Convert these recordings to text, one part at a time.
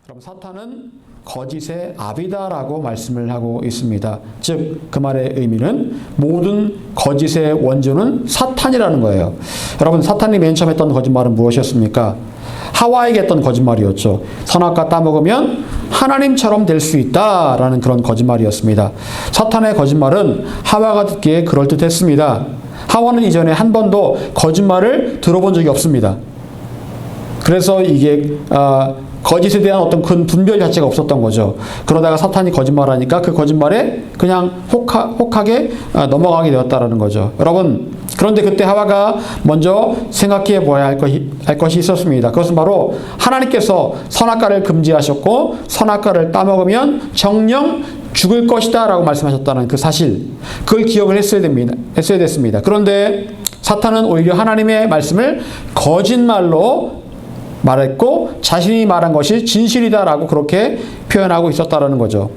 그럼 사탄은 거짓의 아비다라고 말씀을 하고 있습니다. 즉 그 말의 의미는 모든 거짓의 원조는 사탄이라는 거예요. 여러분, 사탄이 맨 처음 했던 거짓말은 무엇이었습니까? 하와에게 했던 거짓말이었죠. 선악과 따먹으면 하나님처럼 될 수 있다라는 그런 거짓말이었습니다. 사탄의 거짓말은 하와가 듣기에 그럴듯했습니다. 하와는 이전에 한 번도 거짓말을 들어본 적이 없습니다. 그래서 이게 거짓에 대한 어떤 큰 분별 자체가 없었던 거죠. 그러다가 사탄이 거짓말하니까 그 거짓말에 그냥 혹하게 넘어가게 되었다라는 거죠. 여러분, 그런데 그때 하와가 먼저 생각해 보아야 할 것이 있었습니다. 그것은 바로 하나님께서 선악과를 금지하셨고 선악과를 따먹으면 정녕 죽을 것이다 라고 말씀하셨다는 그 사실, 그걸 기억을 했어야 됐습니다. 그런데 사탄은 오히려 하나님의 말씀을 거짓말로 말했고 자신이 말한 것이 진실이다라고 그렇게 표현하고 있었다라는 거죠.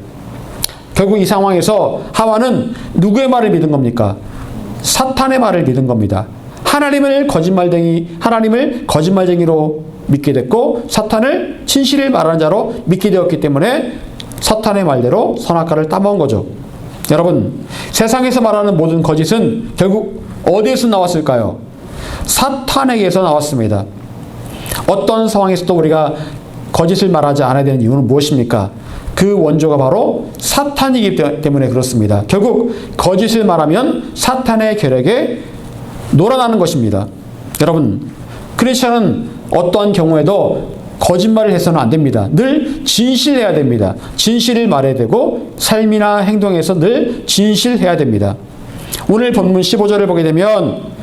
결국 이 상황에서 하와는 누구의 말을 믿은 겁니까? 사탄의 말을 믿은 겁니다. 하나님을 거짓말쟁이로 믿게 됐고 사탄을 진실을 말하는 자로 믿게 되었기 때문에 사탄의 말대로 선악과를 따먹은 거죠. 여러분, 세상에서 말하는 모든 거짓은 결국 어디에서 나왔을까요? 사탄에게서 나왔습니다. 어떤 상황에서도 우리가 거짓을 말하지 않아야 되는 이유는 무엇입니까? 그 원조가 바로 사탄이기 때문에 그렇습니다. 결국 거짓을 말하면 사탄의 계략에 놀아나는 것입니다. 여러분, 크리스천은 어떠한 경우에도 거짓말을 해서는 안 됩니다. 늘 진실해야 됩니다. 진실을 말해야 되고 삶이나 행동에서 늘 진실해야 됩니다. 오늘 본문 15절을 보게 되면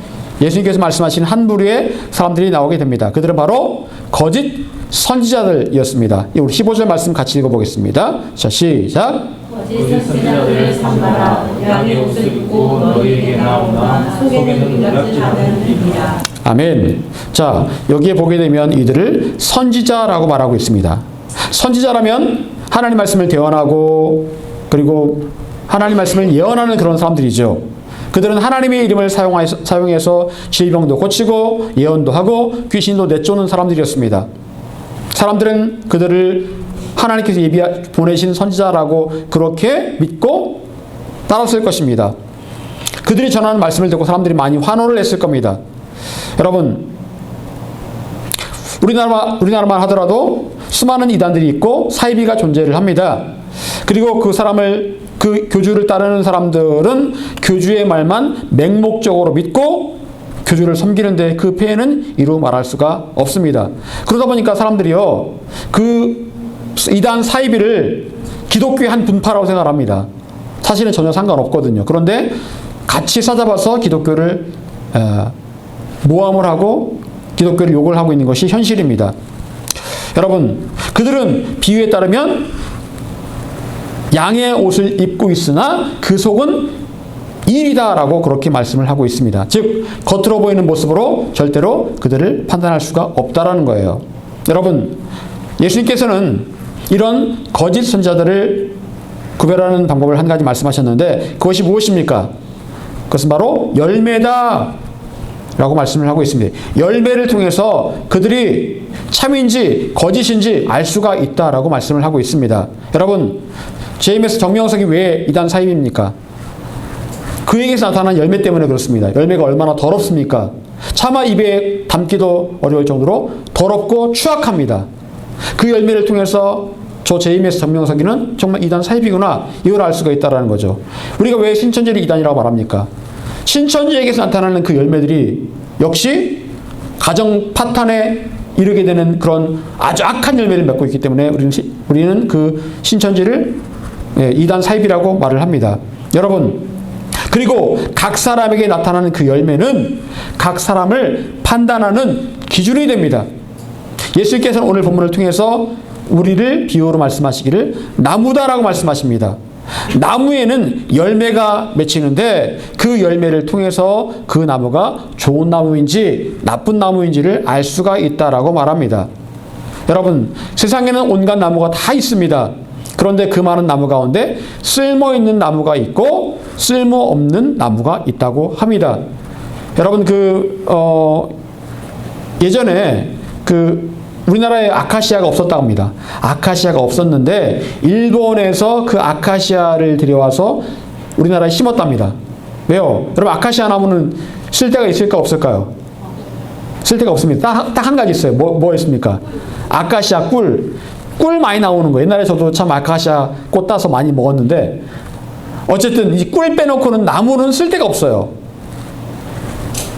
예수님께서 말씀하신 한 부류의 사람들이 나오게 됩니다. 그들은 바로 거짓 선지자들이었습니다. 우리 15절 말씀 같이 읽어보겠습니다. 자, 시작. 거짓 선지자들을 삼가라. 양의 옷을 입고 너희에게 나오나 속에는 놀랍지 않은 입이라. 아멘. 자, 여기에 보게 되면 이들을 선지자라고 말하고 있습니다. 선지자라면 하나님 말씀을 대언하고 그리고 하나님 말씀을 예언하는 그런 사람들이죠. 그들은 하나님의 이름을 사용해서 질병도 고치고 예언도 하고 귀신도 내쫓는 사람들이었습니다. 사람들은 그들을 하나님께서 보내신 선지자라고 그렇게 믿고 따랐을 것입니다. 그들이 전하는 말씀을 듣고 사람들이 많이 환호를 했을 겁니다. 여러분, 우리나라만 하더라도 수많은 이단들이 있고 사이비가 존재를 합니다. 그리고 그 교주를 따르는 사람들은 교주의 말만 맹목적으로 믿고 교주를 섬기는데 그 폐해는 이루 말할 수가 없습니다. 그러다 보니까 사람들이요, 그 이단 사이비를 기독교의 한 분파라고 생각합니다. 사실은 전혀 상관없거든요. 그런데 같이 싸잡아서 기독교를 모함을 하고 기독교를 욕을 하고 있는 것이 현실입니다. 여러분, 그들은 비유에 따르면 양의 옷을 입고 있으나 그 속은 일이다라고 그렇게 말씀을 하고 있습니다. 즉 겉으로 보이는 모습으로 절대로 그들을 판단할 수가 없다라는 거예요. 여러분, 예수님께서는 이런 거짓 선지자들을 구별하는 방법을 한 가지 말씀하셨는데 그것이 무엇입니까? 그것은 바로 열매다 라고 말씀을 하고 있습니다. 열매를 통해서 그들이 참인지 거짓인지 알 수가 있다라고 말씀을 하고 있습니다. 여러분, 제임스 정명석이 왜 이단 사입입니까? 그에게서 나타난 열매 때문에 그렇습니다. 열매가 얼마나 더럽습니까? 차마 입에 담기도 어려울 정도로 더럽고 추악합니다. 그 열매를 통해서 저 제임스 정명석이는 정말 이단 사입이구나, 이걸 알 수가 있다는 거죠. 우리가 왜 신천지를 이단이라고 말합니까? 신천지에게서 나타나는 그 열매들이 역시 가정 파탄에 이르게 되는 그런 아주 악한 열매를 맺고 있기 때문에 우리는 그 신천지를 이단 사입이라고 말을 합니다. 여러분, 그리고 각 사람에게 나타나는 그 열매는 각 사람을 판단하는 기준이 됩니다. 예수님께서는 오늘 본문을 통해서 우리를 비유로 말씀하시기를 나무다라고 말씀하십니다. 나무에는 열매가 맺히는데 그 열매를 통해서 그 나무가 좋은 나무인지 나쁜 나무인지를 알 수가 있다라고 말합니다. 여러분, 세상에는 온갖 나무가 다 있습니다. 그런데 그 많은 나무 가운데 쓸모있는 나무가 있고 쓸모없는 나무가 있다고 합니다. 여러분, 예전에 우리나라에 아카시아가 없었다고 합니다. 아카시아가 없었는데 일본에서 그 아카시아를 들여와서 우리나라에 심었답니다. 왜요? 여러분 아카시아 나무는 쓸데가 있을까 없을까요? 쓸데가 없습니다. 딱 한 가지 있어요. 뭐 있습니까? 아카시아 꿀 많이 나오는 거예요. 옛날에 저도 참 아카시아 꽃 따서 많이 먹었는데 어쨌든 이 꿀 빼놓고는 나무는 쓸데가 없어요.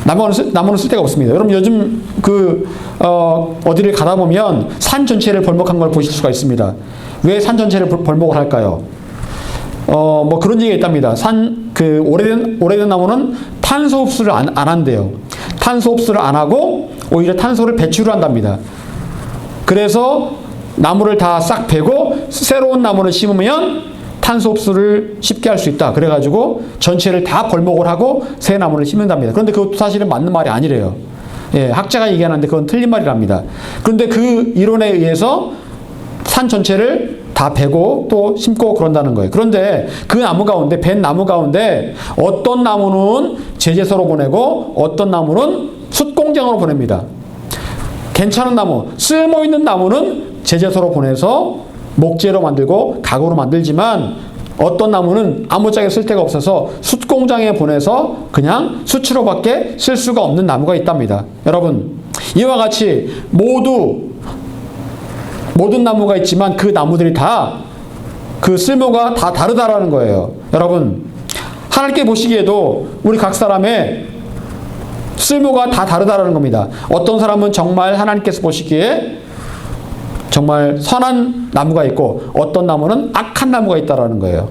나무는 쓸데가 없습니다. 여러분 요즘 어디를 가다 보면 산 전체를 벌목한 걸 보실 수가 있습니다. 왜 산 전체를 벌목을 할까요? 뭐 그런 얘기가 있답니다. 오래된 나무는 탄소 흡수를 안 한대요. 탄소 흡수를 안 하고 오히려 탄소를 배출을 한답니다. 그래서 나무를 다 싹 베고 새로운 나무를 심으면 탄소 흡수를 쉽게 할 수 있다. 그래가지고 전체를 다 벌목을 하고 새 나무를 심는답니다. 그런데 그것도 사실은 맞는 말이 아니래요. 예, 학자가 얘기하는데 그건 틀린 말이랍니다. 그런데 그 이론에 의해서 산 전체를 다 베고 또 심고 그런다는 거예요. 그런데 그 나무 가운데, 벤 나무 가운데 어떤 나무는 제재소로 보내고 어떤 나무는 숯공장으로 보냅니다. 괜찮은 나무, 쓸모있는 나무는 제재소로 보내서 목재로 만들고 가구로 만들지만 어떤 나무는 아무짝에 쓸 데가 없어서 숯공장에 보내서 그냥 수치로밖에 쓸 수가 없는 나무가 있답니다. 여러분, 이와 같이 모든 나무가 있지만 그 나무들이 다 그 쓸모가 다 다르다라는 거예요. 여러분, 하나님께 보시기에도 우리 각 사람의 쓸모가 다 다르다라는 겁니다. 어떤 사람은 정말 하나님께서 보시기에 정말 선한 나무가 있고 어떤 나무는 악한 나무가 있다라는 거예요.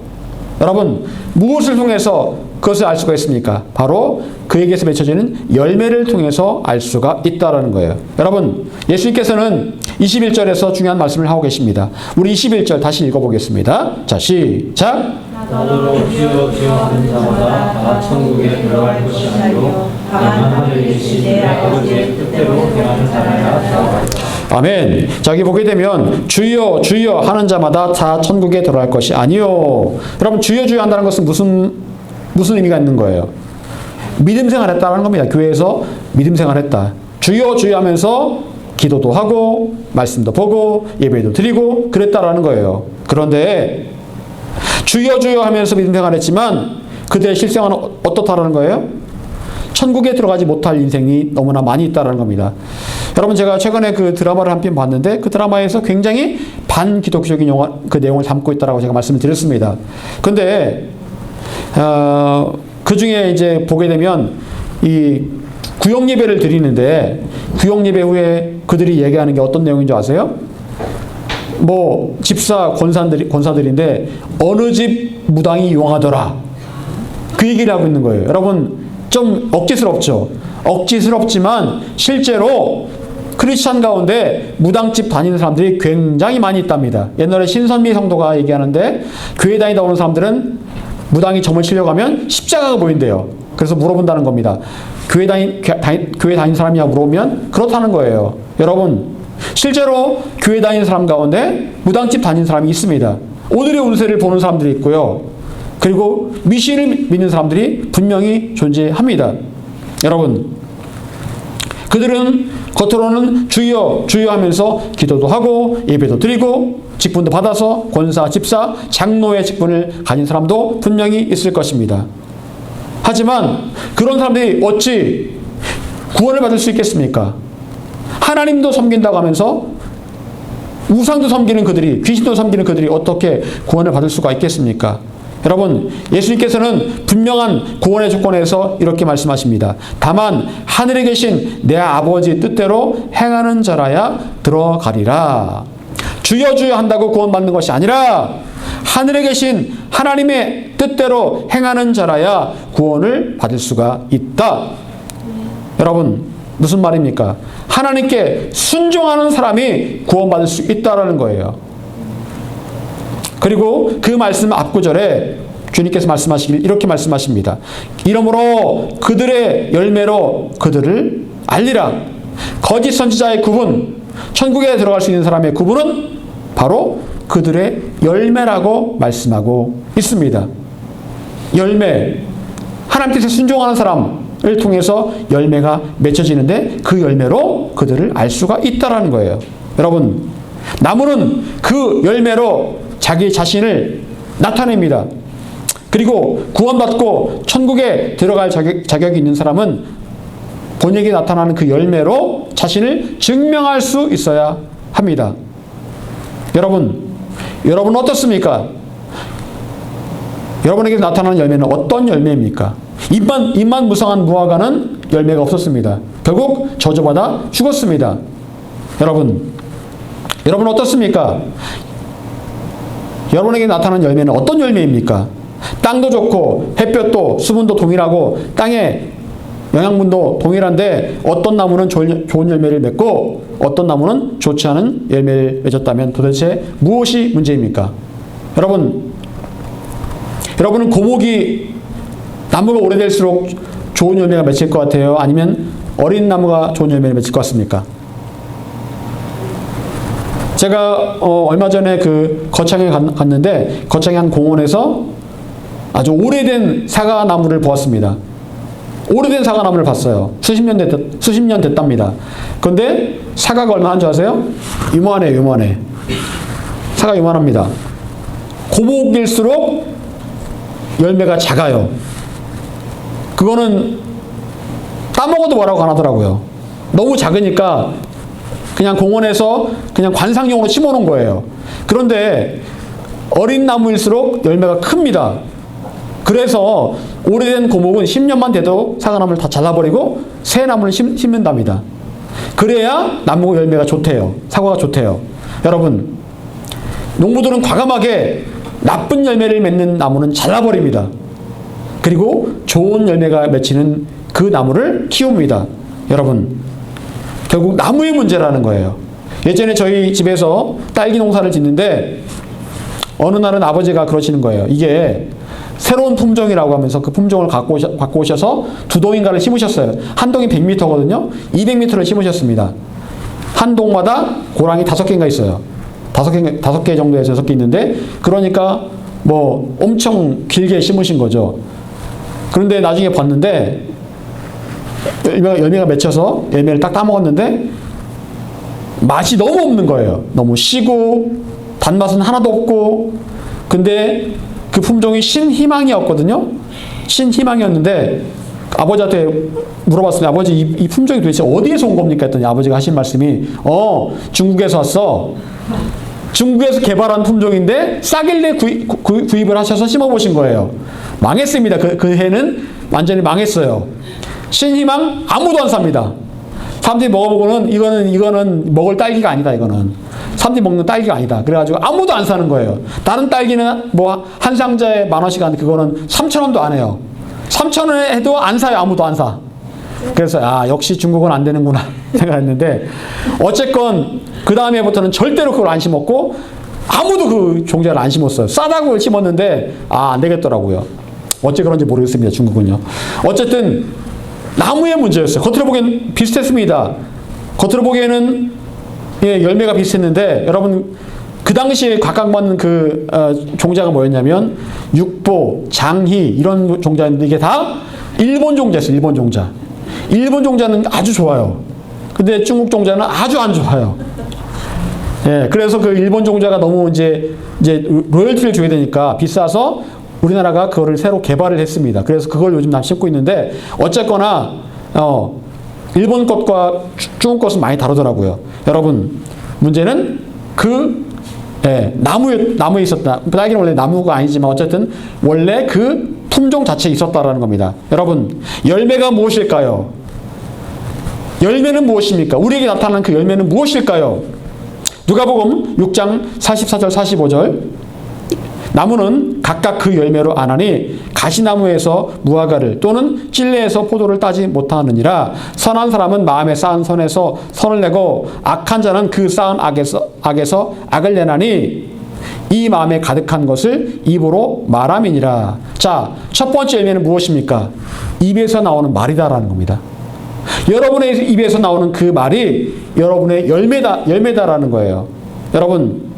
여러분, 무엇을 통해서 그것을 알 수가 있습니까? 바로 그에게서 맺혀지는 열매를 통해서 알 수가 있다라는 거예요. 여러분, 예수님께서는 21절에서 중요한 말씀을 하고 계십니다. 우리 21절 다시 읽어보겠습니다. 자, 시작. 나더러 주여 주여 하는 자마다 다 천국에 들어갈 것이 아니요 다만 하늘에 계신 내 아버지의 뜻대로 행하는 자라야 들어가리라. 아멘. 자, 여기 보게 되면 주여 주여 하는 자마다 다 천국에 들어갈 것이 아니요. 여러분, 주여 주여 한다는 것은 무슨 의미가 있는 거예요? 믿음 생활했다는 겁니다. 교회에서 믿음 생활했다. 주여 주여 하면서 기도도 하고 말씀도 보고 예배도 드리고 그랬다라는 거예요. 그런데 주여 주여 하면서 믿음 생활했지만 그들의 실생활은 어떻다라는 거예요? 천국에 들어가지 못할 인생이 너무나 많이 있다라는 겁니다. 여러분, 제가 최근에 그 드라마를 한 편 봤는데 그 드라마에서 굉장히 반기독교적인 그 내용을 담고 있다라고 제가 말씀을 드렸습니다. 근데 그 중에 이제 보게 되면 이 구역 예배를 드리는데 구역 예배 후에 그들이 얘기하는 게 어떤 내용인 줄 아세요? 뭐 집사 권사들인데 어느 집 무당이 용하더라 그 얘기를 하고 있는 거예요. 여러분, 좀 억지스럽죠. 억지스럽지만 실제로 크리스찬 가운데 무당집 다니는 사람들이 굉장히 많이 있답니다. 옛날에 신선미 성도가 얘기하는데 교회 다니다 오는 사람들은 무당이 점을 치려고 하면 십자가가 보인대요. 그래서 물어본다는 겁니다. 교회 다니는 사람이냐 물어보면 그렇다는 거예요. 여러분, 실제로 교회 다니는 사람 가운데 무당집 다니는 사람이 있습니다. 오늘의 운세를 보는 사람들이 있고요. 그리고 미신을 믿는 사람들이 분명히 존재합니다. 여러분, 그들은 겉으로는 주여 주여 하면서 기도도 하고 예배도 드리고 직분도 받아서 권사, 집사, 장로의 직분을 가진 사람도 분명히 있을 것입니다. 하지만 그런 사람들이 어찌 구원을 받을 수 있겠습니까? 하나님도 섬긴다고 하면서 우상도 섬기는 그들이, 귀신도 섬기는 그들이 어떻게 구원을 받을 수가 있겠습니까? 여러분, 예수님께서는 분명한 구원의 조건에서 이렇게 말씀하십니다. 다만 하늘에 계신 내 아버지의 뜻대로 행하는 자라야 들어가리라. 주여 주여 한다고 구원받는 것이 아니라 하늘에 계신 하나님의 뜻대로 행하는 자라야 구원을 받을 수가 있다. 여러분, 무슨 말입니까? 하나님께 순종하는 사람이 구원받을 수 있다라는 거예요. 그리고 그 말씀 앞구절에 주님께서 말씀하시길 이렇게 말씀하십니다. 이러므로 그들의 열매로 그들을 알리라. 거짓 선지자의 구분, 천국에 들어갈 수 있는 사람의 구분은 바로 그들의 열매라고 말씀하고 있습니다. 열매, 하나님 뜻에 순종하는 사람을 통해서 열매가 맺혀지는데 그 열매로 그들을 알 수가 있다라는 거예요. 여러분, 나무는 그 열매로 자기 자신을 나타냅니다. 그리고 구원받고 천국에 들어갈 자격이 있는 사람은 본에게 나타나는 그 열매로 자신을 증명할 수 있어야 합니다. 여러분 어떻습니까? 여러분에게 나타나는 열매는 어떤 열매입니까? 입만 무성한 무화과는 열매가 없었습니다. 결국 저주받아 죽었습니다. 여러분 어떻습니까? 여러분에게 나타나는 열매는 어떤 열매입니까? 땅도 좋고 햇볕도 수분도 동일하고 땅의 영양분도 동일한데 어떤 나무는 좋은 열매를 맺고 어떤 나무는 좋지 않은 열매를 맺었다면 도대체 무엇이 문제입니까? 여러분은 고목이 나무가 오래될수록 좋은 열매가 맺힐 것 같아요? 아니면 어린 나무가 좋은 열매를 맺힐 것 같습니까? 제가 얼마 전에 그 거창에 갔는데 거창의 한 공원에서 아주 오래된 사과나무를 보았습니다. 오래된 사과나무를 봤어요. 수십 년 됐답니다. 그런데 사과가 얼마나 줄 아세요? 요만해. 사과 요만합니다. 고목일수록 열매가 작아요. 그거는 따먹어도 뭐라고 안 하더라고요. 너무 작으니까 그냥 공원에서 그냥 관상용으로 심어놓은 거예요. 그런데 어린 나무일수록 열매가 큽니다. 그래서 오래된 고목은 10년만 돼도 사과나무를 다 잘라버리고 새 나무를 심는답니다. 그래야 나무 열매가 좋대요. 사과가 좋대요. 여러분, 농부들은 과감하게 나쁜 열매를 맺는 나무는 잘라버립니다. 그리고 좋은 열매가 맺히는 그 나무를 키웁니다. 여러분, 결국 나무의 문제라는 거예요. 예전에 저희 집에서 딸기 농사를 짓는데 어느 날은 아버지가 그러시는 거예요. 이게 새로운 품종이라고 하면서 그 품종을 갖고 오셔서 두 동인가를 심으셨어요. 한 동이 100m거든요. 200m를 심으셨습니다. 한 동마다 고랑이 5개인가 있어요. 5개 정도에서 6개 있는데, 그러니까 뭐 엄청 길게 심으신 거죠. 그런데 나중에 봤는데 열매가 맺혀서 열매를 딱 따먹었는데 맛이 너무 없는 거예요. 너무 시고 단맛은 하나도 없고. 근데 그 품종이 신희망이었거든요. 신희망이었는데 아버지한테 물어봤습니다. 아버지, 이 품종이 도대체 어디에서 온 겁니까? 했더니 아버지가 하신 말씀이 중국에서 왔어. 중국에서 개발한 품종인데 싸길래 구입을 하셔서 심어보신 거예요. 망했습니다. 그 해는 완전히 망했어요. 신희망 아무도 안 삽니다. 사람들이 먹어보고는 이거는 먹을 딸기가 아니다. 이거는 사람들이 먹는 딸기가 아니다. 그래가지고 아무도 안 사는 거예요. 다른 딸기는 뭐 한 상자에 10,000원씩 하는데 그거는 3,000원도 안 해요. 3,000원에 해도 안 사요. 아무도 안 사. 그래서 역시 중국은 안 되는구나 생각했는데, 어쨌건 그 다음 해부터는 절대로 그걸 안 심었고 아무도 그 종자를 안 심었어요. 싸다고 심었는데 안 되겠더라고요. 어째 그런지 모르겠습니다. 중국은요. 어쨌든 나무의 문제였어요. 겉으로 보기엔 비슷했습니다. 겉으로 보기에는 열매가 비슷했는데, 여러분 그 당시에 각광받는 그 종자가 뭐였냐면 육보, 장희 이런 종자인데 이게 다 일본 종자였어요. 일본 종자. 일본 종자는 아주 좋아요. 근데 중국 종자는 아주 안 좋아요. 그래서 그 일본 종자가 너무 이제 로열티를 줘야 되니까 비싸서 우리나라가 그거를 새로 개발을 했습니다. 그래서 그걸 요즘 다 심고 있는데, 어쨌거나 일본 것과 중국 것은 많이 다르더라고요. 여러분, 문제는 나무에 있었다. 딸기는 원래 나무가 아니지만 어쨌든 원래 그 품종 자체에 있었다라는 겁니다. 여러분, 열매가 무엇일까요? 열매는 무엇입니까? 우리에게 나타나는 그 열매는 무엇일까요? 누가복음 6장 44절 45절, 나무는 각각 그 열매로 아나니 가시나무에서 무화과를 또는 찔레에서 포도를 따지 못하느니라. 선한 사람은 마음에 쌓은 선에서 선을 내고 악한 자는 그 쌓은 악에서 악을 내나니 이 마음에 가득한 것을 입으로 말함이니라. 자, 첫 번째 열매는 무엇입니까? 입에서 나오는 말이다라는 겁니다. 여러분의 입에서 나오는 그 말이 여러분의 열매다라는 거예요. 여러분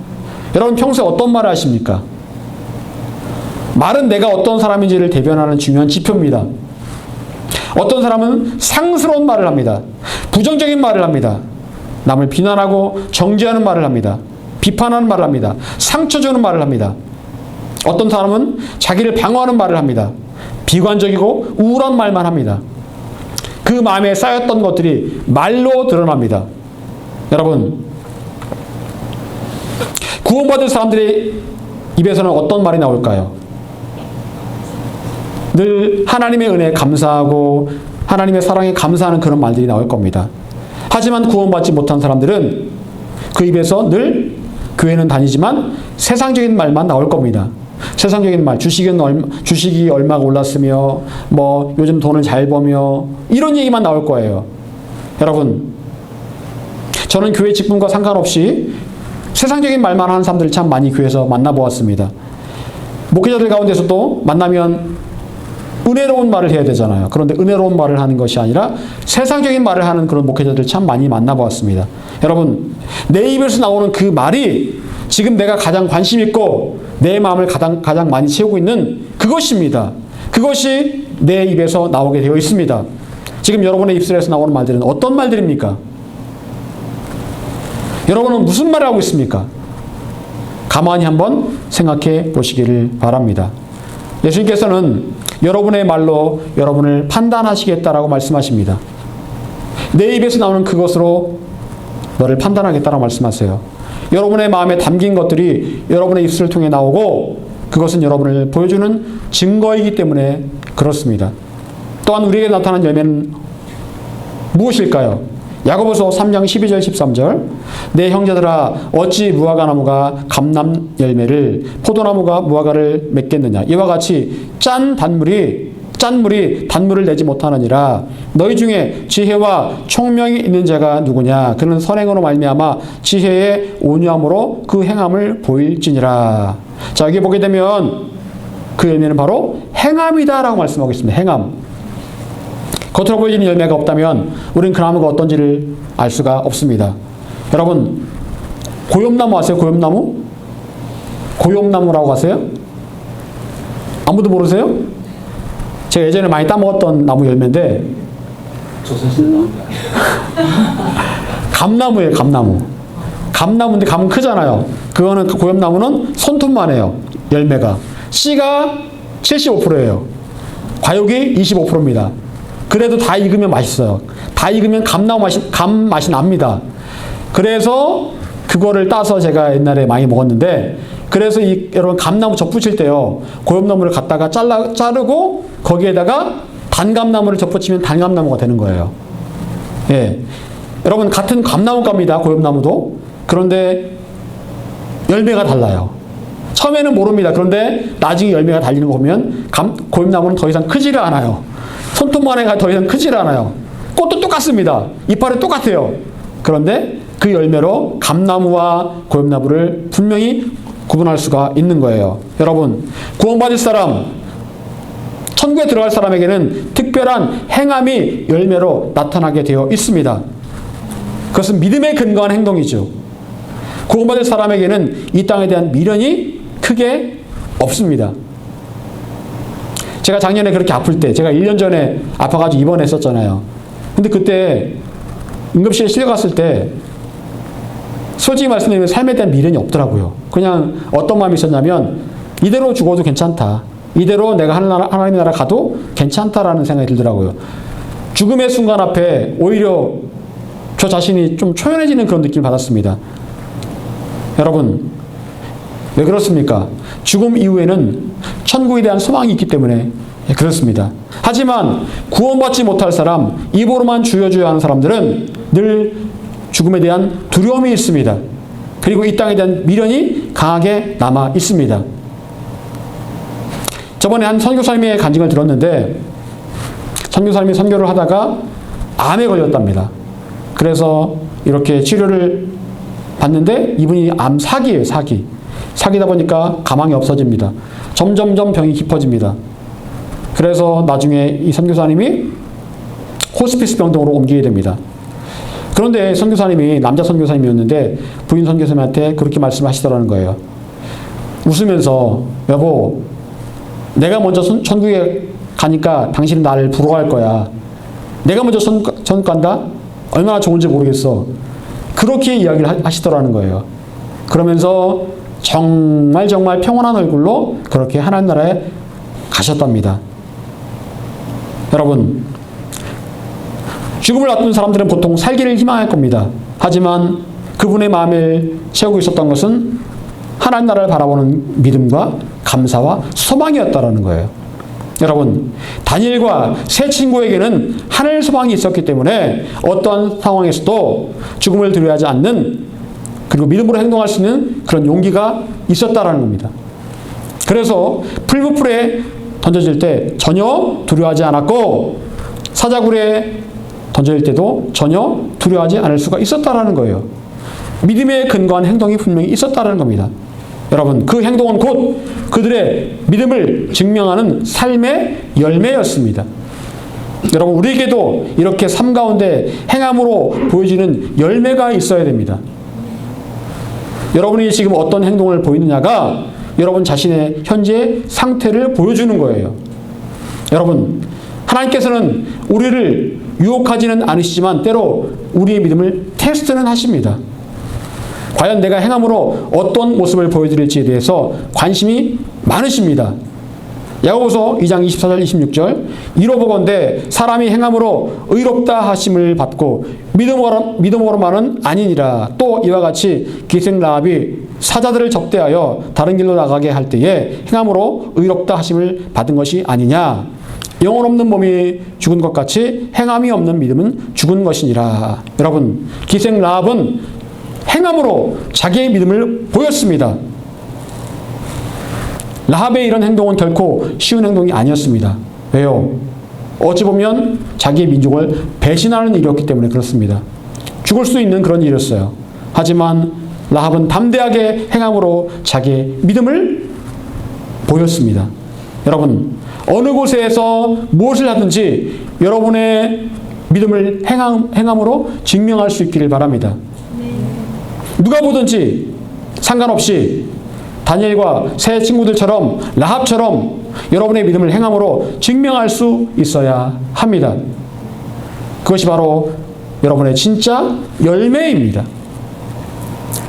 평소에 어떤 말을 하십니까? 말은 내가 어떤 사람인지를 대변하는 중요한 지표입니다. 어떤 사람은 상스러운 말을 합니다. 부정적인 말을 합니다. 남을 비난하고 정죄하는 말을 합니다. 비판하는 말을 합니다. 상처 주는 말을 합니다. 어떤 사람은 자기를 방어하는 말을 합니다. 비관적이고 우울한 말만 합니다. 그 마음에 쌓였던 것들이 말로 드러납니다. 여러분, 구원받은 사람들의 입에서는 어떤 말이 나올까요? 늘 하나님의 은혜에 감사하고 하나님의 사랑에 감사하는 그런 말들이 나올 겁니다. 하지만 구원받지 못한 사람들은 그 입에서 늘 교회는 다니지만 세상적인 말만 나올 겁니다. 세상적인 말, 주식이 얼마가 올랐으며 뭐 요즘 돈을 잘 버며 이런 얘기만 나올 거예요. 여러분, 저는 교회 직분과 상관없이 세상적인 말만 하는 사람들을 참 많이 교회에서 만나보았습니다. 목회자들 가운데서도 만나면 은혜로운 말을 해야 되잖아요. 그런데 은혜로운 말을 하는 것이 아니라 세상적인 말을 하는 그런 목회자들 참 많이 만나보았습니다. 여러분, 내 입에서 나오는 그 말이 지금 내가 가장 관심 있고 내 마음을 가장 많이 채우고 있는 그것입니다. 그것이 내 입에서 나오게 되어 있습니다. 지금 여러분의 입술에서 나오는 말들은 어떤 말들입니까? 여러분은 무슨 말을 하고 있습니까? 가만히 한번 생각해 보시기를 바랍니다. 예수님께서는 여러분의 말로 여러분을 판단하시겠다라고 말씀하십니다. 내 입에서 나오는 그것으로 너를 판단하겠다라고 말씀하세요. 여러분의 마음에 담긴 것들이 여러분의 입술을 통해 나오고 그것은 여러분을 보여주는 증거이기 때문에 그렇습니다. 또한 우리에게 나타난 열매는 무엇일까요? 야고보서 3장 12절 13절 내 형제들아 어찌 무화과나무가 감람 열매를 포도나무가 무화과를 맺겠느냐 이와 같이 짠물이 단물을 내지 못하느니라. 너희 중에 지혜와 총명이 있는 자가 누구냐? 그는 선행으로 말미암아 지혜의 온유함으로 그 행함을 보일지니라. 자, 여기 보게 되면 그 열매는 바로 행함이다라고 말씀하고 있습니다. 행함. 겉으로 보이는 열매가 없다면 우리는 그 나무가 어떤지를 알 수가 없습니다. 여러분, 고엽나무 아세요? 고엽나무? 고엽나무라고 아세요? 아무도 모르세요? 제가 예전에 많이 따먹었던 나무 열매인데 감나무예요. 감나무인데 감은 크잖아요. 그거는 고엽나무는 손톱만 해요. 열매가. 씨가 75%예요. 과육이 25%입니다. 그래도 다 익으면 맛있어요. 다 익으면 감 맛이 납니다. 그래서 그거를 따서 제가 옛날에 많이 먹었는데, 그래서 여러분 감나무 접붙일 때요, 고엽나무를 갖다가 자르고 거기에다가 단감나무를 접붙이면 단감나무가 되는 거예요. 예, 여러분 같은 감나무과입니다. 고엽나무도. 그런데 열매가 달라요. 처음에는 모릅니다. 그런데 나중에 열매가 달리는 거 보면 고엽나무는 더 이상 크지를 않아요. 손톱만 해가 더 이상 크지를 않아요. 꽃도 똑같습니다. 이파리 똑같아요. 그런데 그 열매로 감나무와 고엽나무를 분명히 구분할 수가 있는 거예요. 여러분, 구원받을 사람, 천국에 들어갈 사람에게는 특별한 행함이 열매로 나타나게 되어 있습니다. 그것은 믿음에 근거한 행동이죠. 구원받을 사람에게는 이 땅에 대한 미련이 크게 없습니다. 제가 작년에 그렇게 아플 때, 제가 1년 전에 아파가지고 입원했었잖아요. 근데 그때 응급실에 실려갔을 때 솔직히 말씀드리면 삶에 대한 미련이 없더라고요. 그냥 어떤 마음이 있었냐면 이대로 죽어도 괜찮다. 이대로 내가 하나님의 나라 가도 괜찮다라는 생각이 들더라고요. 죽음의 순간 앞에 오히려 저 자신이 좀 초연해지는 그런 느낌을 받았습니다. 여러분, 왜 그렇습니까? 죽음 이후에는 천국에 대한 소망이 있기 때문에 그렇습니다. 하지만 구원받지 못할 사람, 입으로만 주여 하는 사람들은 늘 죽음에 대한 두려움이 있습니다. 그리고 이 땅에 대한 미련이 강하게 남아 있습니다. 저번에 한 선교사님의 간증을 들었는데, 선교사님이 선교를 하다가 암에 걸렸답니다. 그래서 이렇게 치료를 받는데 이분이 암 사기예요. 사기다 보니까 가망이 없어집니다. 점점점 병이 깊어집니다. 그래서 나중에 이 선교사님이 호스피스 병동으로 옮기게 됩니다. 그런데 선교사님이 남자 선교사님이었는데 부인 선교사님한테 그렇게 말씀하시더라는 거예요. 웃으면서, 여보, 내가 먼저 천국에 가니까 당신은 나를 부러워할 거야. 내가 먼저 천국 간다? 얼마나 좋은지 모르겠어. 그렇게 이야기를 하시더라는 거예요. 그러면서 정말 평온한 얼굴로 그렇게 하나님 나라에 가셨답니다. 여러분, 죽음을 앞둔 사람들은 보통 살기를 희망할 겁니다. 하지만 그분의 마음을 채우고 있었던 것은 하나님 나라를 바라보는 믿음과 감사와 소망이었다라는 거예요. 여러분, 다니엘과 세 친구에게는 하늘 소망이 있었기 때문에 어떠한 상황에서도 죽음을 두려워하지 않는, 그리고 믿음으로 행동할 수 있는 그런 용기가 있었다라는 겁니다. 그래서 풀무풀에 던져질 때 전혀 두려워하지 않았고, 사자굴에 던져질 때도 전혀 두려워하지 않을 수가 있었다라는 거예요. 믿음에 근거한 행동이 분명히 있었다라는 겁니다. 여러분, 그 행동은 곧 그들의 믿음을 증명하는 삶의 열매였습니다. 여러분, 우리에게도 이렇게 삶 가운데 행함으로 보여지는 열매가 있어야 됩니다. 여러분이 지금 어떤 행동을 보이느냐가 여러분 자신의 현재 상태를 보여주는 거예요. 여러분, 하나님께서는 우리를 유혹하지는 않으시지만 때로 우리의 믿음을 테스트는 하십니다. 과연 내가 행함으로 어떤 모습을 보여드릴지에 대해서 관심이 많으십니다. 야고보서 2장 24절 26절 이로 보건대 사람이 행함으로 의롭다 하심을 받고 믿음으로만은 아니니라. 또 이와 같이 기생 라합이 사자들을 적대하여 다른 길로 나가게 할 때에 행함으로 의롭다 하심을 받은 것이 아니냐. 영혼 없는 몸이 죽은 것 같이 행함이 없는 믿음은 죽은 것이니라. 여러분, 기생 라합은 행함으로 자기의 믿음을 보였습니다. 라합의 이런 행동은 결코 쉬운 행동이 아니었습니다. 왜요? 어찌 보면 자기의 민족을 배신하는 일이었기 때문에 그렇습니다. 죽을 수 있는 그런 일이었어요. 하지만 라합은 담대하게 행함으로 자기의 믿음을 보였습니다. 여러분, 어느 곳에서 무엇을 하든지 여러분의 믿음을 행함으로 증명할 수 있기를 바랍니다. 누가 보든지 상관없이 다니엘과 세 친구들처럼 라합처럼 여러분의 믿음을 행함으로 증명할 수 있어야 합니다. 그것이 바로 여러분의 진짜 열매입니다.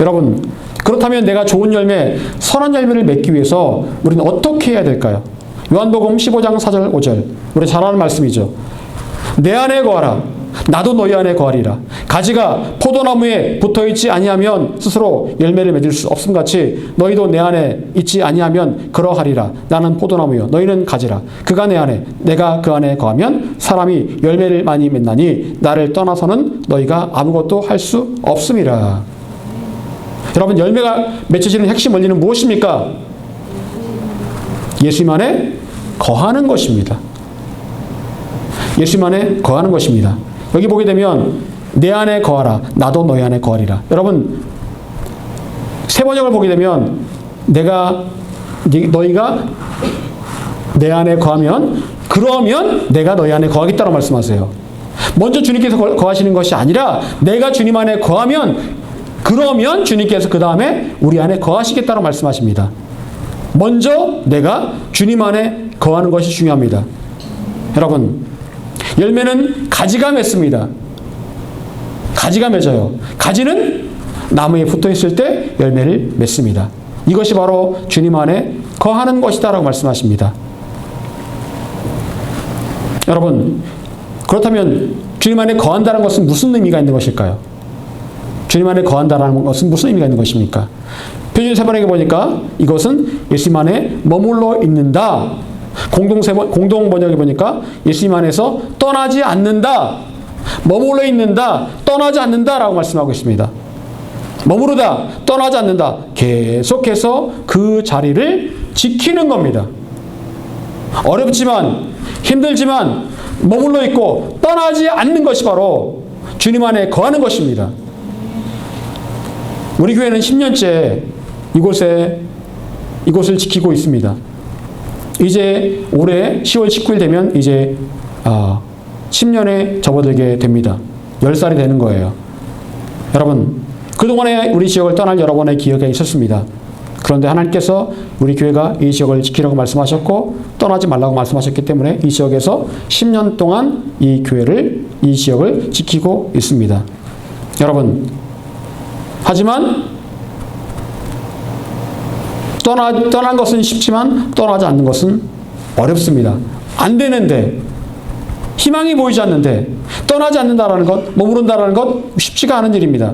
여러분, 그렇다면 내가 좋은 열매, 선한 열매를 맺기 위해서 우리는 어떻게 해야 될까요? 요한복음 15장 4절 5절 우리 잘 아는 말씀이죠. 내 안에 거하라. 나도 너희 안에 거하리라. 가지가 포도나무에 붙어있지 아니하면 스스로 열매를 맺을 수 없음같이 너희도 내 안에 있지 아니하면 그러하리라. 나는 포도나무요 너희는 가지라. 그가 내 안에 내가 그 안에 거하면 사람이 열매를 많이 맺나니 나를 떠나서는 너희가 아무것도 할 수 없음이라. 여러분, 열매가 맺혀지는 핵심 원리는 무엇입니까? 예수님 안에 거하는 것입니다. 예수님 안에 거하는 것입니다. 여기 보게 되면 내 안에 거하라. 나도 너희 안에 거하리라. 여러분, 세 번역을 보게 되면 너희가 내 안에 거하면 그러면 내가 너희 안에 거하겠다고 말씀하세요. 먼저 주님께서 거하시는 것이 아니라 내가 주님 안에 거하면 그러면 주님께서 그 다음에 우리 안에 거하시겠다고 말씀하십니다. 먼저 내가 주님 안에 거하는 것이 중요합니다. 여러분, 열매는 가지가 맺습니다. 가지가 맺어요. 가지는 나무에 붙어있을 때 열매를 맺습니다. 이것이 바로 주님 안에 거하는 것이다 라고 말씀하십니다. 여러분, 그렇다면 주님 안에 거한다는 것은 무슨 의미가 있는 것일까요? 주님 안에 거한다는 것은 무슨 의미가 있는 것입니까? 표준 세번역에 보니까 이것은 예수님 안에 머물러 있는다. 공동 번역에 보니까 예수님 안에서 떠나지 않는다. 머물러 있는다. 떠나지 않는다 라고 말씀하고 있습니다. 머무르다. 떠나지 않는다. 계속해서 그 자리를 지키는 겁니다. 어렵지만 힘들지만 머물러 있고 떠나지 않는 것이 바로 주님 안에 거하는 것입니다. 우리 교회는 10년째 이곳을 지키고 있습니다. 이제 올해 10월 19일 되면 이제 10년에 접어들게 됩니다. 10살이 되는 거예요. 여러분, 그동안에 우리 지역을 떠날 여러 번의 기회가 있었습니다. 그런데 하나님께서 우리 교회가 이 지역을 지키라고 말씀하셨고 떠나지 말라고 말씀하셨기 때문에 이 지역에서 10년 동안 이 지역을 지키고 있습니다. 여러분, 하지만 떠난 것은 쉽지만 떠나지 않는 것은 어렵습니다. 안 되는데, 희망이 보이지 않는데 떠나지 않는다라는 것, 머무른다라는 것 쉽지가 않은 일입니다.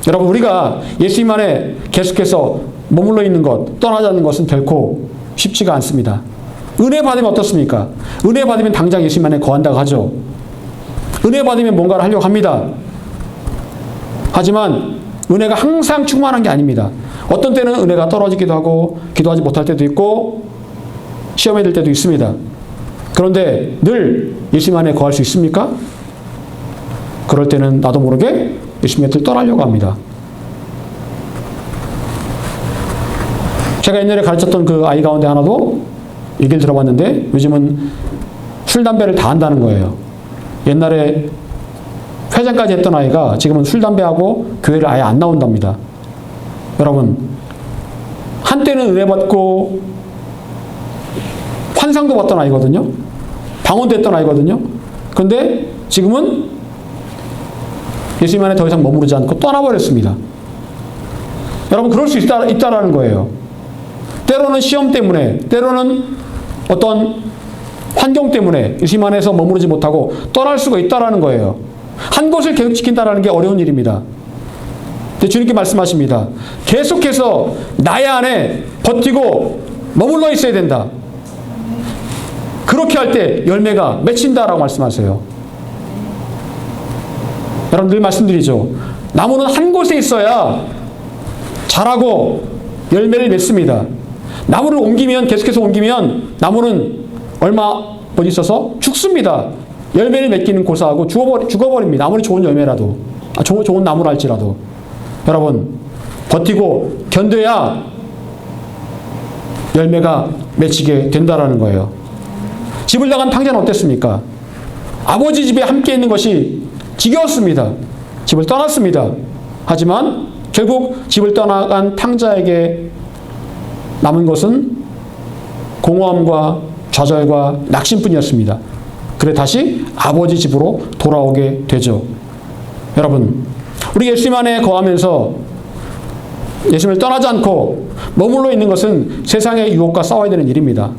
여러분, 우리가 예수님 안에 계속해서 머물러 있는 것, 떠나지 않는 것은 결코 쉽지가 않습니다. 은혜 받으면 어떻습니까? 은혜 받으면 당장 예수님 안에 거한다고 하죠. 은혜 받으면 뭔가를 하려고 합니다. 하지만 은혜가 항상 충만한 게 아닙니다. 어떤 때는 은혜가 떨어지기도 하고 기도하지 못할 때도 있고 시험에 들 때도 있습니다. 그런데 늘 예수님 안에 거할 수 있습니까? 그럴 때는 나도 모르게 예수님 곁을 떠나려고 합니다. 제가 옛날에 가르쳤던 그 아이 가운데 하나도 얘기를 들어봤는데 요즘은 술, 담배를 다 한다는 거예요. 옛날에 회장까지 했던 아이가 지금은 술, 담배하고 교회를 아예 안 나온답니다. 여러분, 한때는 은혜 받고 환상도 받던 아이거든요. 방언됐던 아이거든요. 그런데 지금은 예수님 안에 더 이상 머무르지 않고 떠나버렸습니다. 여러분, 그럴 수 있다라는 거예요. 때로는 시험 때문에, 때로는 어떤 환경 때문에 예수님 안에서 머무르지 못하고 떠날 수가 있다라는 거예요. 한 곳을 계속 지킨다라는 게 어려운 일입니다. 근데 주님께 말씀하십니다. 계속해서 나의 안에 버티고 머물러 있어야 된다. 그렇게 할 때 열매가 맺힌다라고 말씀하세요. 여러분, 늘 말씀드리죠. 나무는 한 곳에 있어야 자라고 열매를 맺습니다. 나무를 옮기면, 계속해서 옮기면 나무는 얼마 못 있어서 죽습니다. 열매를 맺기는 고사하고 죽어버립니다. 아무리 좋은 열매라도, 좋은 나무라 할지라도. 여러분, 버티고 견뎌야 열매가 맺히게 된다라는 거예요. 집을 나간 탕자는 어땠습니까? 아버지 집에 함께 있는 것이 지겨웠습니다. 집을 떠났습니다. 하지만 결국 집을 떠나간 탕자에게 남은 것은 공허함과 좌절과 낙심뿐이었습니다. 그래 다시 아버지 집으로 돌아오게 되죠. 여러분, 우리 예수님 안에 거하면서 예수님을 떠나지 않고 머물러 있는 것은 세상의 유혹과 싸워야 되는 일입니다.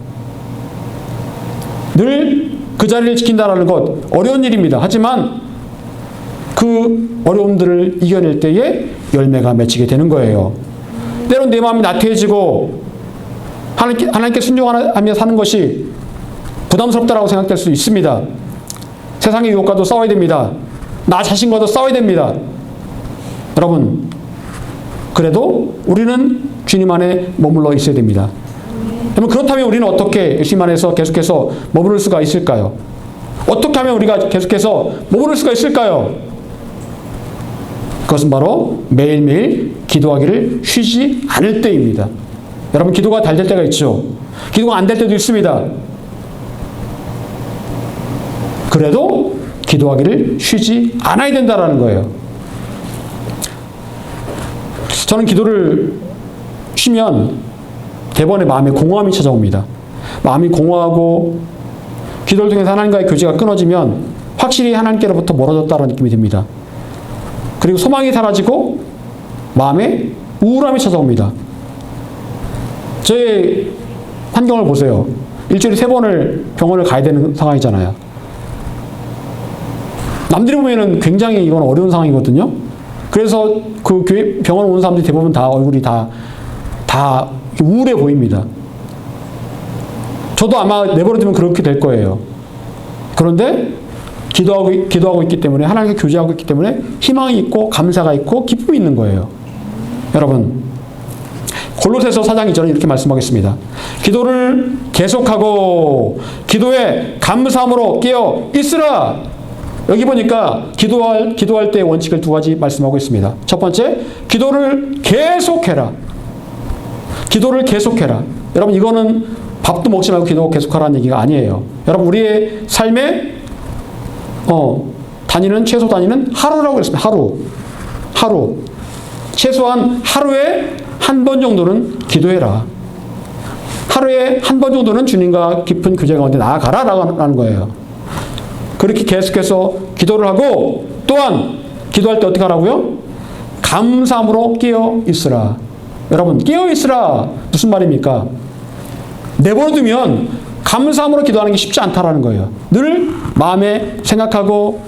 늘 그 자리를 지킨다는 것 어려운 일입니다. 하지만 그 어려움들을 이겨낼 때에 열매가 맺히게 되는 거예요. 때론 내 마음이 나태해지고 하나님께 순종하며 사는 것이 부담스럽다고 생각될 수 있습니다. 세상의 유혹과도 싸워야 됩니다. 나 자신과도 싸워야 됩니다. 여러분, 그래도 우리는 주님 안에 머물러 있어야 됩니다. 그러면 그렇다면 우리는 어떻게 예수님 안에서 계속해서 머무를 수가 있을까요? 어떻게 하면 우리가 계속해서 머무를 수가 있을까요? 그것은 바로 매일매일 기도하기를 쉬지 않을 때입니다. 여러분, 기도가 잘 될 때가 있죠. 기도가 안 될 때도 있습니다. 그래도 기도하기를 쉬지 않아야 된다는 거예요. 저는 기도를 쉬면 대번에 마음에 공허함이 찾아옵니다. 마음이 공허하고 기도를 통해서 하나님과의 교제가 끊어지면 확실히 하나님께로부터 멀어졌다는 느낌이 듭니다. 그리고 소망이 사라지고 마음에 우울함이 찾아옵니다. 저의 환경을 보세요. 일주일에 3번을 병원을 가야 되는 상황이잖아요. 남들이 보면은 굉장히 이건 어려운 상황이거든요. 그래서 그 병원 오는 사람들이 대부분 다 얼굴이 다 우울해 보입니다. 저도 아마 내버려두면 그렇게 될 거예요. 그런데 기도하고 있기 때문에, 하나님과 교제하고 있기 때문에 희망이 있고 감사가 있고 기쁨이 있는 거예요. 여러분, 골로새서 4장 2절은 이렇게 말씀하겠습니다. 기도를 계속하고 기도에 감사함으로 깨어 있으라. 여기 보니까 기도할 때의 원칙을 2가지 말씀하고 있습니다. 첫 번째, 기도를 계속해라. 기도를 계속해라. 여러분, 이거는 밥도 먹지 말고 기도 계속하라는 얘기가 아니에요. 여러분, 우리의 삶에 최소 단위는 하루라고 했습니다. 하루. 최소한 하루에 한 번 정도는 기도해라. 하루에 한 번 정도는 주님과 깊은 교제 가운데 나아가라라는 거예요. 그렇게 계속해서 기도를 하고, 또한 기도할 때 어떻게 하라고요? 감사함으로 깨어 있으라. 여러분, 깨어 있으라 무슨 말입니까? 내버려두면 감사함으로 기도하는 게 쉽지 않다라는 거예요. 늘 마음에 생각하고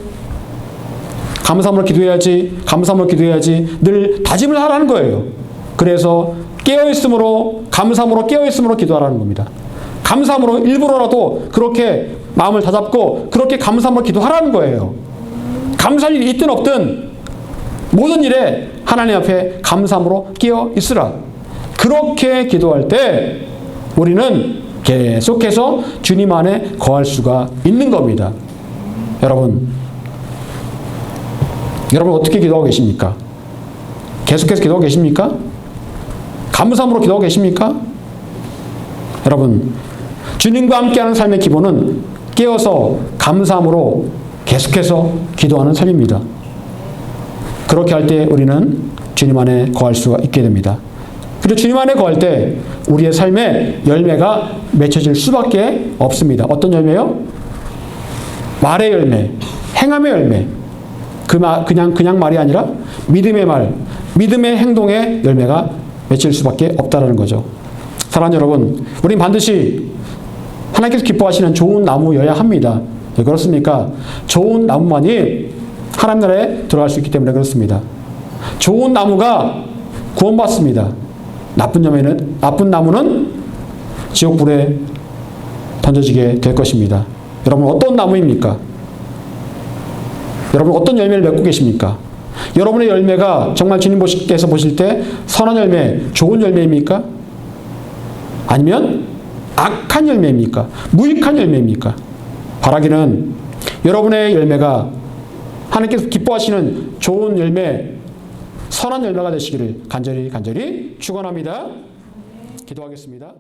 감사함으로 기도해야지, 감사함으로 기도해야지 늘 다짐을 하라는 거예요. 그래서 깨어있음으로, 감사함으로 깨어있음으로 기도하라는 겁니다. 감사함으로 일부러라도 그렇게 마음을 다잡고 그렇게 감사함으로 기도하라는 거예요. 감사할 일이 있든 없든 모든 일에 하나님 앞에 감사함으로 깨어 있으라. 그렇게 기도할 때 우리는 계속해서 주님 안에 거할 수가 있는 겁니다. 여러분 어떻게 기도하고 계십니까? 계속해서 기도하고 계십니까? 감사함으로 기도하고 계십니까? 여러분, 주님과 함께하는 삶의 기본은 깨어서 감사함으로 계속해서 기도하는 삶입니다. 그렇게 할 때 우리는 주님 안에 거할 수가 있게 됩니다. 그리고 주님 안에 거할 때 우리의 삶에 열매가 맺혀질 수밖에 없습니다. 어떤 열매요? 말의 열매, 행함의 열매. 그냥 말이 아니라 믿음의 말, 믿음의 행동의 열매가 맺힐 수밖에 없다는 거죠. 사랑하는 여러분, 우린 반드시 하나님께서 기뻐하시는 좋은 나무여야 합니다. 왜 그렇습니까? 좋은 나무만이 하나님 나라에 들어갈 수 있기 때문에 그렇습니다. 좋은 나무가 구원받습니다. 나쁜 나무는 지옥불에 던져지게 될 것입니다. 여러분 어떤 나무입니까? 여러분 어떤 열매를 맺고 계십니까? 여러분의 열매가 정말 주님께서 보실 때 선한 열매, 좋은 열매입니까? 아니면 악한 열매입니까? 무익한 열매입니까? 바라기는 여러분의 열매가 하나님께서 기뻐하시는 좋은 열매, 선한 열매가 되시기를 간절히 축원합니다. 기도하겠습니다.